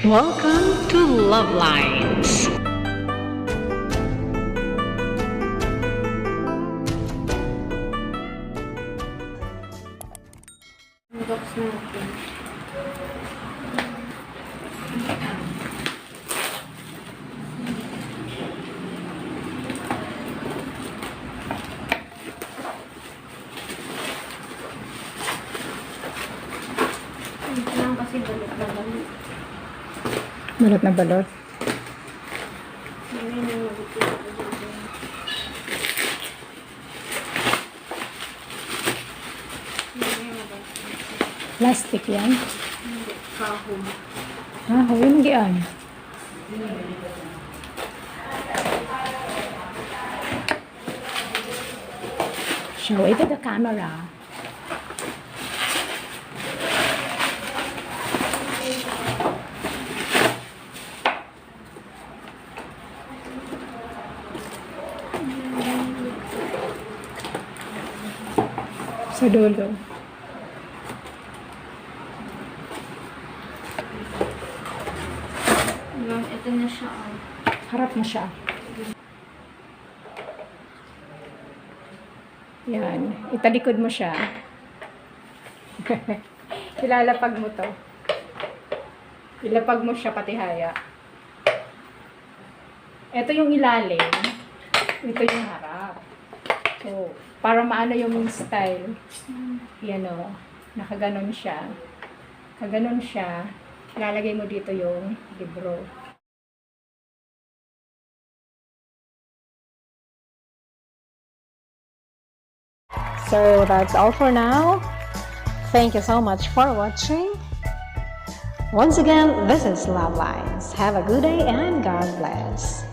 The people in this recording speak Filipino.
Welcome to Love Lines. Box natin. Ito lang kasi balot na balot. Balot na balot. Hindi na mabuti. Plastic yan. Hindi, kahon. Ah, huwag yan. Show it to the camera. Sa dulo. Ito na siya. Oh. Harap mo siya. Yan. Italikod mo siya. Ilalapag mo to. Ilapag mo siya pati haya. Ito yung ilalim. Ito yung harap. So, para maano yung style. Yan o. Nakaganon siya. Kaganon siya. Ilalagay mo dito yung libro. So that's all for now. Thank you so much for watching. Once again, this is Love Lines. Have a good day and God bless.